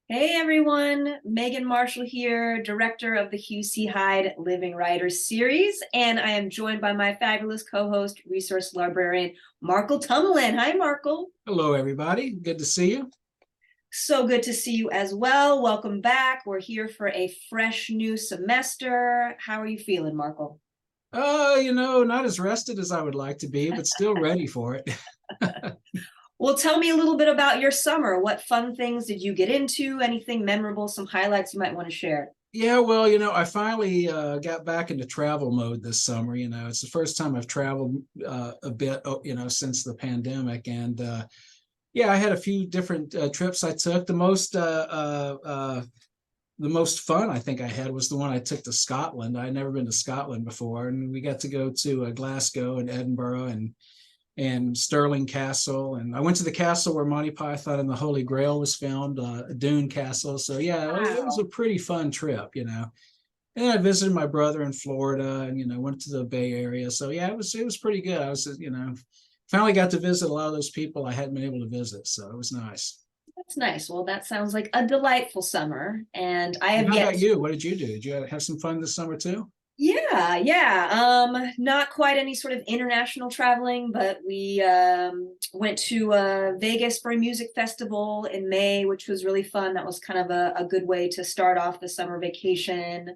Hey everyone, Meagan Marshall here, director of the HCH Living Writers Series, and I am joined by my fabulous co-host, resource librarian, Markel Tumlin. Hi, Markel. Hello, everybody. Good to see you. So good to see you as well. Welcome back. We're here for a fresh new semester. How are you feeling, Markel? Not as rested as I would like to be, but still ready for it. Well, tell me a little bit about your summer. What fun things did you get into? Anything memorable, some highlights you might want to share? Yeah, well, I finally got back into travel mode this summer. It's the first time I've traveled a bit, since the pandemic. And yeah, I had a few different trips I took. The most fun I think I had was the one I took to Scotland. I'd never been to Scotland before, and we got to go to Glasgow and Edinburgh and Stirling Castle. And I went to the castle where Monty Python and the Holy Grail was found, Dune Castle. So yeah, it was Wow. a pretty fun trip. And I visited my brother in Florida and, went to the Bay Area. So yeah, it was pretty good. I was, finally got to visit a lot of those people I hadn't been able to visit. So it was nice. That's nice. Well, that sounds like a delightful summer. And I And have how yet about you? What did you do? Did you have some fun this summer too? Yeah. Not quite any sort of international traveling, but we went to Vegas for a music festival in May, which was really fun. That was kind of a good way to start off the summer vacation.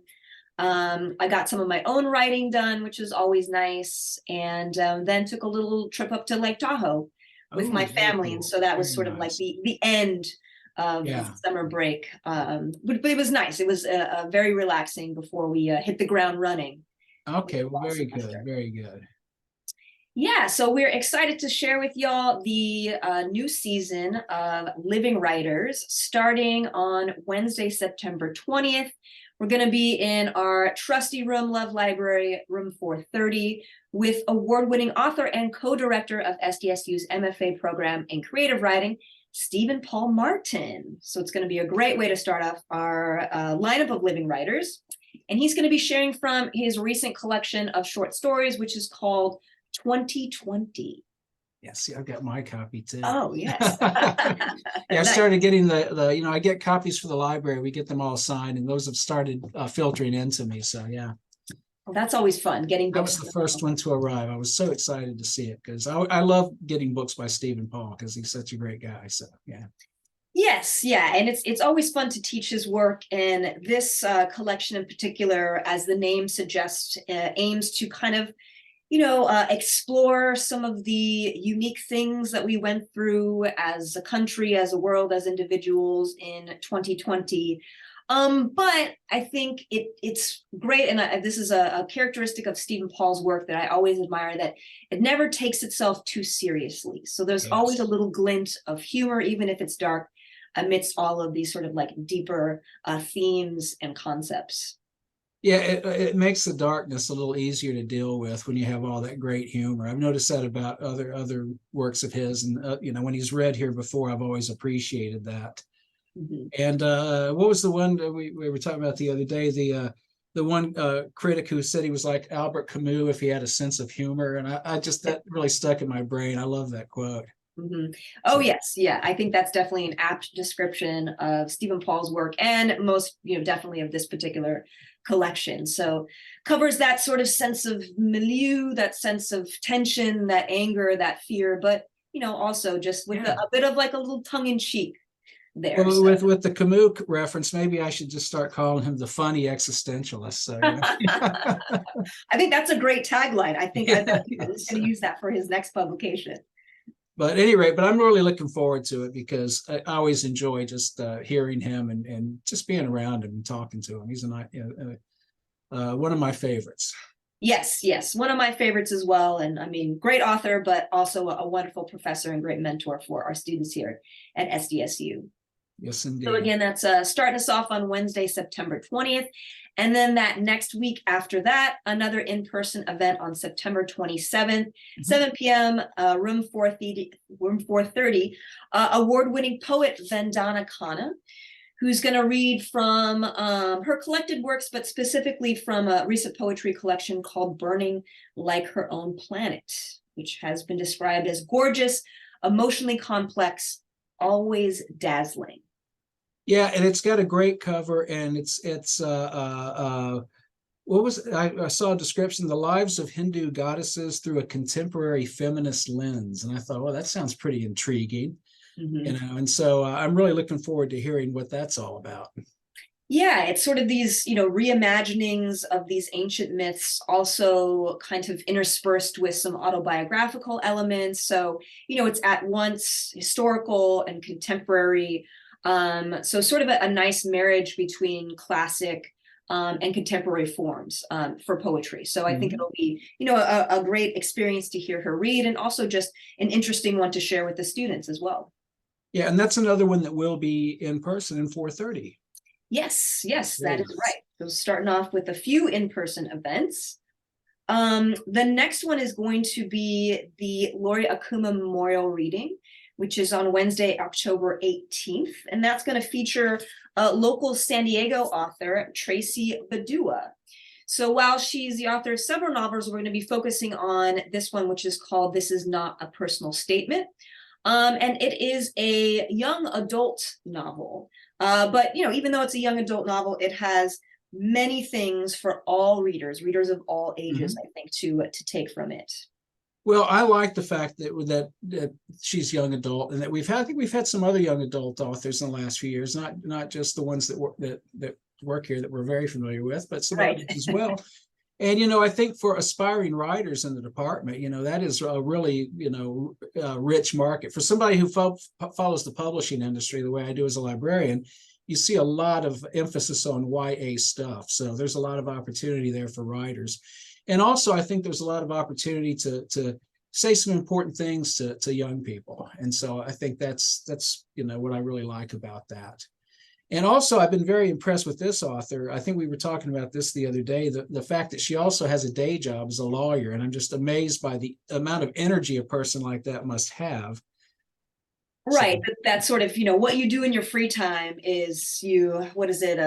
I got some of my own writing done, which is always nice, and then took a little trip up to Lake Tahoe with Oh, my very family, and cool. so that was Very sort of like nice. the end of Yeah. summer break. But it was nice. It was very relaxing before we hit the ground running with Okay. the Well, fall very good. semester. Very good. Yeah, so we're excited to share with y'all the new season of Living Writers starting on Wednesday, September 20th. We're going to be in our trusty room, Love Library, room 430, with award-winning author and co-director of SDSU's MFA program in creative writing, Stephen Paul Martin. So it's going to be a great way to start off our lineup of Living Writers. And he's going to be sharing from his recent collection of short stories, which is called 2020. Yeah, see, I've got my copy too. Oh, yes. Yeah, I Nice. started getting I get copies for the library. We get them all signed, and those have started filtering into me. So yeah, Well, that's always fun, getting that books was in the the first mail. one to arrive. I was so excited to see it because I love getting books by Stephen Paul because he's such a great guy. So yeah. Yes, yeah, and it's always fun to teach his work, and this collection in particular, as the name suggests, aims to kind of explore some of the unique things that we went through as a country, as a world, as individuals in 2020. But I think it's great, and this is a characteristic of Stephen Paul's work that I always admire, that it never takes itself too seriously. So there's always a Yes. little glint of humor, even if it's dark, amidst all of these sort of like deeper themes and concepts. Yeah, it makes the darkness a little easier to deal with when you have all that great humor. I've noticed that about other works of his, and when he's read here before, I've always appreciated that. Mhm. And what was the one that we were talking about the other day? The one critic who said he was like Albert Camus if he had a sense of humor, and I just that really stuck in my brain. I love that quote. Mhm. Oh, So yes. Yeah. I think that's definitely an apt description of Stephen Paul's work, and most, definitely of this particular collection. So covers that sort of sense of milieu, that sense of tension, that anger, that fear, but, also just with yeah. a bit of like a little tongue in cheek there. Well, So with the Camus reference, maybe I should just start calling him the funny existentialist. I think that's a great tagline. I think Yeah, he's yes. going to use that for his next publication. But at any rate, but I'm really looking forward to it because I always enjoy just hearing him and just being around him and talking to him. He's one of my favorites. Yes, yes, one of my favorites as well. And I mean, great author, but also a wonderful professor and great mentor for our students here at SDSU. Yes, So indeed. again, that's starting us off on Wednesday, September 20th. And then that next week after that, another in-person event on September 27th, 7 p.m., room 430, award-winning poet Vandana Khanna, who's going to read from her collected works, but specifically from a recent poetry collection called Burning Like Her Own Planet, which has been described as gorgeous, emotionally complex, always dazzling. Yeah, and it's got a great cover, and what was I saw a description, the lives of Hindu goddesses through a contemporary feminist lens, and I thought, well, that sounds pretty intriguing, you know, and so I'm really looking forward to hearing what that's all about. Yeah, it's sort of these, reimaginings of these ancient myths, also kind of interspersed with some autobiographical elements. So, it's at once historical and contemporary. So sort of a nice marriage between classic and contemporary forms for poetry. So I think it'll be, a great experience to hear her read, and also just an interesting one to share with the students as well. Yeah, and that's another one that will be in person in 4:30. Yes, that is right. So starting off with a few in-person events. The next one is going to be the Laurie Akuma Memorial Reading, which is on Wednesday, October 18th. And that's going to feature local San Diego author, Tracy Badua. So while she's the author of several novels, we're going to be focusing on this one, which is called This Is Not a Personal Statement. And it is a young adult novel. But, even though it's a young adult novel, it has many things for all readers of all ages, I think, to take from it. Well, I like the fact that she's young adult, and that I think we've had some other young adult authors in the last few years, not just the ones that work here that we're very familiar with, but some others as well. And, I think for aspiring writers in the department, that is a really, rich market. For somebody who follows the publishing industry the way I do as a librarian, you see a lot of emphasis on YA stuff. So there's a lot of opportunity there for writers. And also, I think there's a lot of opportunity to say some important things to young people. And so I think that's what I really like about that. And also, I've been very impressed with this author. I think we were talking about this the other day, the fact that she also has a day job as a lawyer. And I'm just amazed by the amount of energy a person like that must have. Right. So, that's sort of, what you do in your free time is what is it?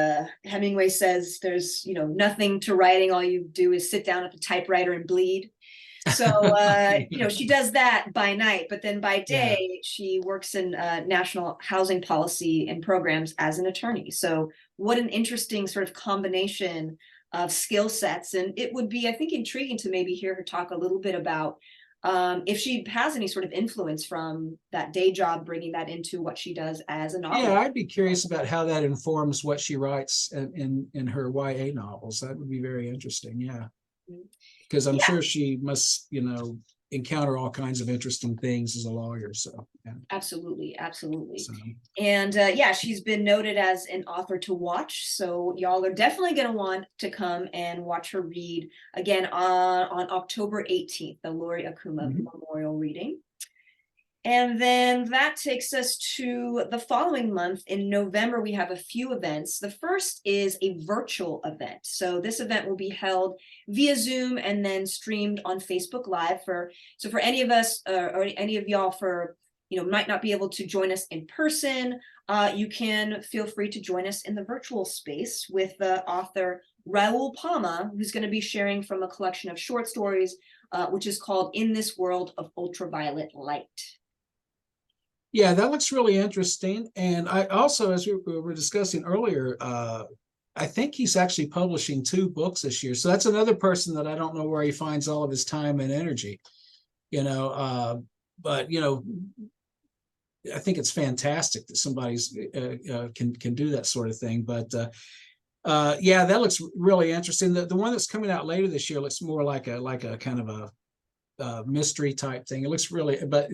Hemingway says there's, nothing to writing. All you do is sit down at the typewriter and bleed. So, she does that by night, but then by day, she works in national housing policy and programs as an attorney. So what an interesting sort of combination of skill sets. And it would be, I think, intriguing to maybe hear her talk a little bit about if she has any sort of influence from that day job, bringing that into what she does as a novelist. Yeah, I'd be curious about how that informs what she writes in her YA novels. That would be very interesting. Yeah. Because I'm sure she must, encounter all kinds of interesting things as a lawyer. So absolutely. So. And she's been noted as an author to watch. So y'all are definitely going to want to come and watch her read again on October 18th, the Laurie Akuma Memorial Reading. And then that takes us to the following month. In November, we have a few events. The first is a virtual event. So this event will be held via Zoom and then streamed on Facebook Live. For any of us or any of y'all might not be able to join us in person, you can feel free to join us in the virtual space with the author Raul Palma, who's going to be sharing from a collection of short stories, which is called In This World of Ultraviolet Light. Yeah, that looks really interesting. And I also, as we were discussing earlier, I think he's actually publishing 2 books this year. So that's another person that I don't know where he finds all of his time and energy, but, I think it's fantastic that somebody's can do that sort of thing. But that looks really interesting. The one that's coming out later this year looks more like a kind of a mystery type thing. It looks really, but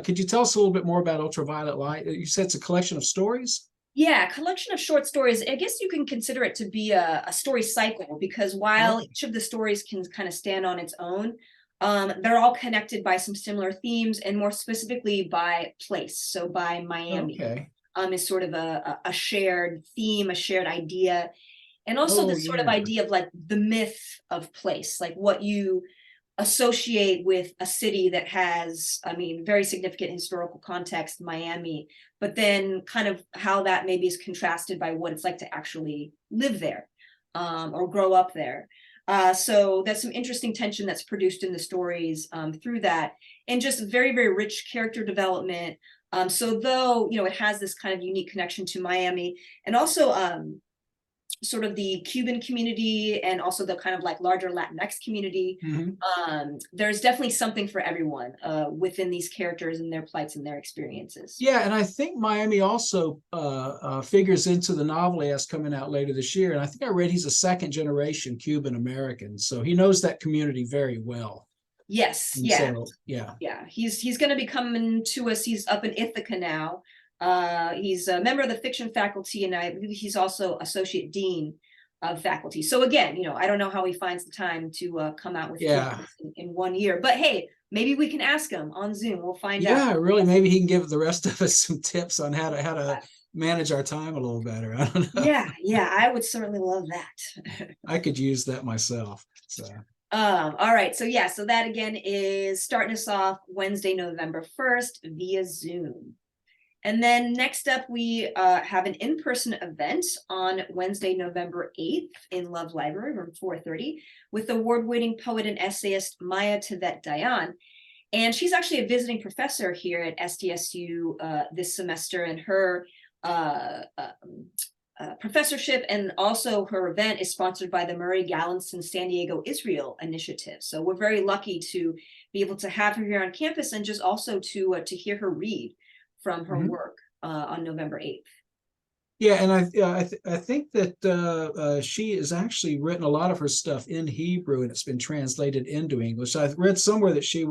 could you tell us a little bit more about Ultraviolet Light? You said it's a collection of stories? Yeah, collection of short stories. I guess you can consider it to be a story cycle, because while each of the stories can kind of stand on its own, they're all connected by some similar themes, and more specifically by place. So by Miami is sort of a shared theme, a shared idea. And also this sort of idea of like the myth of place, like what you associate with a city that has, very significant historical context, Miami, but then kind of how that maybe is contrasted by what it's like to actually live there or grow up there. So that's some interesting tension that's produced in the stories through that, and just very, very rich character development, So though, it has this kind of unique connection to Miami, and also sort of the Cuban community, and also the kind of like larger Latinx community. There's definitely something for everyone within these characters and their plights and their experiences. Yeah, and I think Miami also figures into the novel he has coming out later this year. And I think I read he's a second generation Cuban American, so he knows that community very well. Yes, And yeah, so, yeah. He's going to be coming to us. He's up in Ithaca now. He's a member of the fiction faculty, and I believe he's also associate dean of faculty. So again, I don't know how he finds the time to come out with in 1 year, but hey, maybe we can ask him on Zoom. We'll find out. Yeah, really, maybe he can give the rest of us some tips on how to manage our time a little better. I don't know. Yeah, I would certainly love that. I could use that myself. So. All right, so that again is starting us off Wednesday, November 1st via Zoom. And then next up, we have an in-person event on Wednesday, November 8th in Love Library, room 430, with award-winning poet and essayist Maya Tevet Dayan. And she's actually a visiting professor here at SDSU this semester, and her professorship and also her event is sponsored by the Murray Gallinson San Diego Israel Initiative. So we're very lucky to be able to have her here on campus, and just also to hear her read from her work on November 8th. Yeah, and I think that she has actually written a lot of her stuff in Hebrew, and it's been translated into English. I read somewhere that she had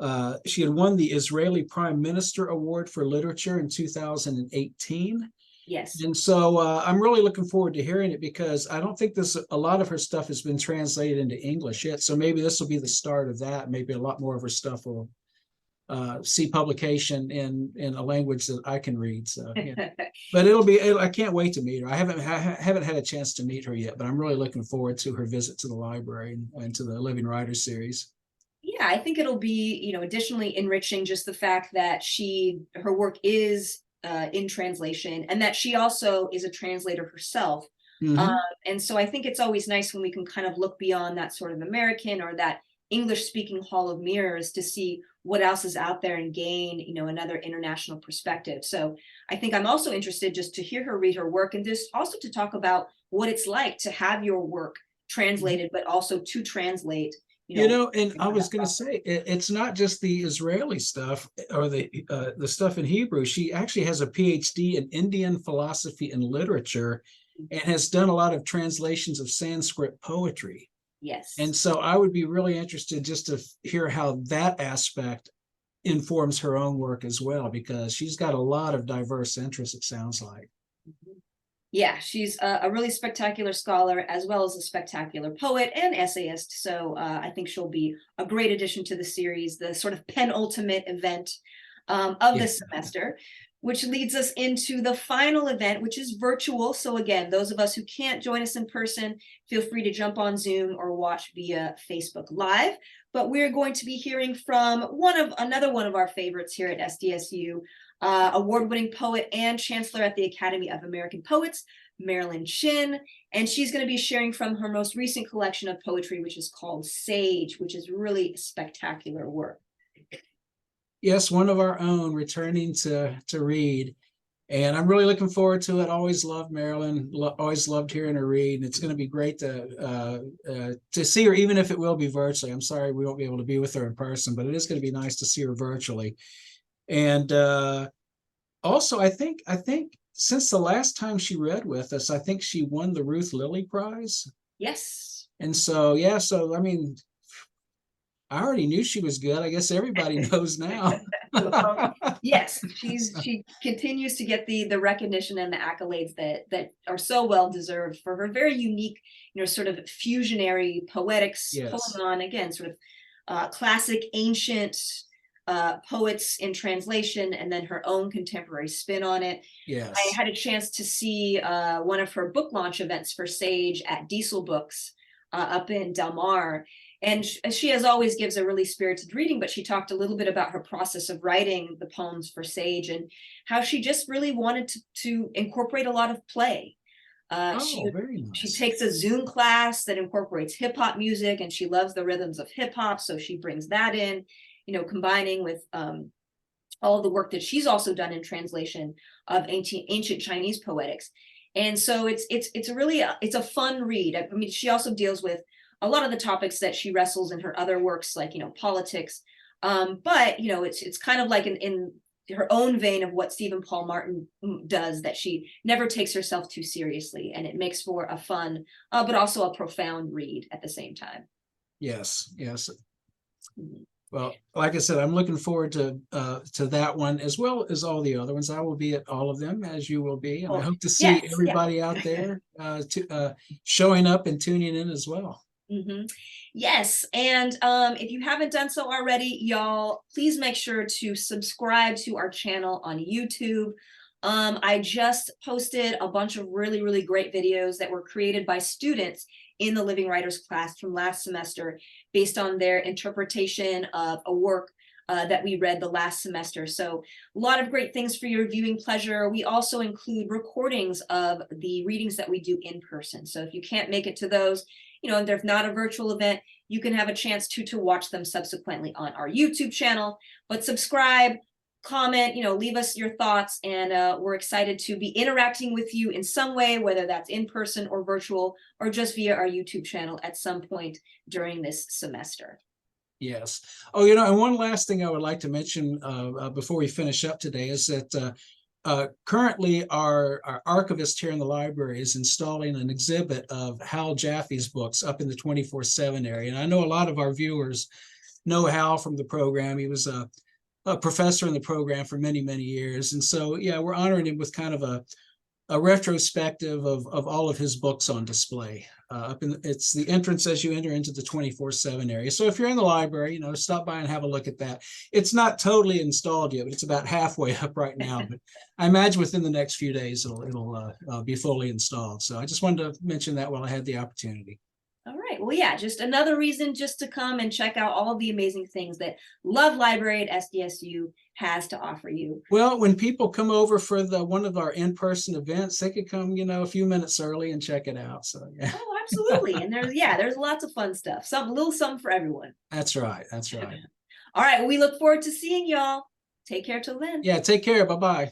won the Israeli Prime Minister Award for Literature in 2018. Yes. And so I'm really looking forward to hearing it, because I don't think a lot of her stuff has been translated into English yet. So maybe this will be the start of that. Maybe a lot more of her stuff will see publication in a language that I can read. So, yeah. But I can't wait to meet her. I haven't had a chance to meet her yet, but I'm really looking forward to her visit to the library and to the Living Writers Series. Yeah, I think it'll be, additionally enriching, just the fact that her work is in translation, and that she also is a translator herself. And so I think it's always nice when we can kind of look beyond that sort of American or that English-speaking hall of mirrors to see what else is out there and gain, another international perspective. So I think I'm also interested just to hear her read her work, and just also to talk about what it's like to have your work translated, but also to translate. And I was going to say, it's not just the Israeli stuff or the stuff in Hebrew. She actually has a PhD in Indian philosophy and literature, and has done a lot of translations of Sanskrit poetry. Yes. And so I would be really interested just to hear how that aspect informs her own work as well, because she's got a lot of diverse interests, it sounds like. Yeah, she's a really spectacular scholar, as well as a spectacular poet and essayist. So I think she'll be a great addition to the series, the sort of penultimate event of this semester, which leads us into the final event, which is virtual. So again, those of us who can't join us in person, feel free to jump on Zoom or watch via Facebook Live. But we're going to be hearing from another one of our favorites here at SDSU, award-winning poet and chancellor at the Academy of American Poets, Marilyn Chin. And she's going to be sharing from her most recent collection of poetry, which is called Sage, which is really spectacular work. Yes, one of our own returning to read. And I'm really looking forward to it. Always loved Marilyn, always loved hearing her read. And it's going to be great to see her, even if it will be virtually. I'm sorry we won't be able to be with her in person, but it is going to be nice to see her virtually. And also, I think since the last time she read with us, I think she won the Ruth Lilly Prize. Yes. And so, I mean, I already knew she was good. I guess everybody knows now. Yes, she continues to get the recognition and the accolades that are so well deserved for her very unique, sort of fusionary poetics, pulling on again sort of classic ancient poets in translation, and then her own contemporary spin on it. Yes, I had a chance to see one of her book launch events for Sage at Diesel Books up in Del Mar. And she, as always, gives a really spirited reading, but she talked a little bit about her process of writing the poems for Sage and how she just really wanted to incorporate a lot of play. Very nice. She takes a Zoom class that incorporates hip hop music, and she loves the rhythms of hip hop, so she brings that in, combining with all of the work that she's also done in translation of ancient Chinese poetics. And so it's really it's a fun read. I mean, she also deals with a lot of the topics that she wrestles in her other works, like, you know, politics. But, you know, it's kind of like in her own vein of what Stephen Paul Martin does, that she never takes herself too seriously, and it makes for a fun, but also a profound read at the same time. Yes, yes. Mhm. Well, like I said, I'm looking forward to that one as well as all the other ones. I will be at all of them, as you will be, and I Oh, hope to see yes, yeah. everybody out there showing up and tuning in as well. Mm-hmm. Yes, and if you haven't done so already, y'all, please make sure to subscribe to our channel on YouTube. I just posted a bunch of really, really great videos that were created by students in the Living Writers class from last semester, based on their interpretation of a work that we read the last semester. So a lot of great things for your viewing pleasure. We also include recordings of the readings that we do in person. So if you can't make it to those, you know, and there's not a virtual event, you can have a chance to watch them subsequently on our YouTube channel. But subscribe, comment, you know, leave us your thoughts, and we're excited to be interacting with you in some way, whether that's in person or virtual, or just via our YouTube channel at some point during this semester. Yes. Oh, you know, and one last thing I would like to mention before we finish up today is that currently our archivist here in the library is installing an exhibit of Hal Jaffe's books up in the 24/7 area. And I know a lot of our viewers know Hal from the program. He was a professor in the program for many, many years. And so, yeah, we're honoring him with kind of a retrospective of all of his books on display. It's the entrance as you enter into the 24/7 area. So if you're in the library, you know, stop by and have a look at that. It's not totally installed yet, but it's about halfway up right now. But I imagine within the next few days it'll be fully installed. So I just wanted to mention that while I had the opportunity. All right. Well, yeah, just another reason just to come and check out all of the amazing things that Love Library at SDSU has to offer you. Well, when people come over for one of our in-person events, they could come, you know, a few minutes early and check it out. So yeah. Oh, absolutely. And there's lots of fun stuff. Some little something for everyone. That's right. That's right. All right. Well, we look forward to seeing y'all. Take care till then. Yeah, take care. Bye-bye.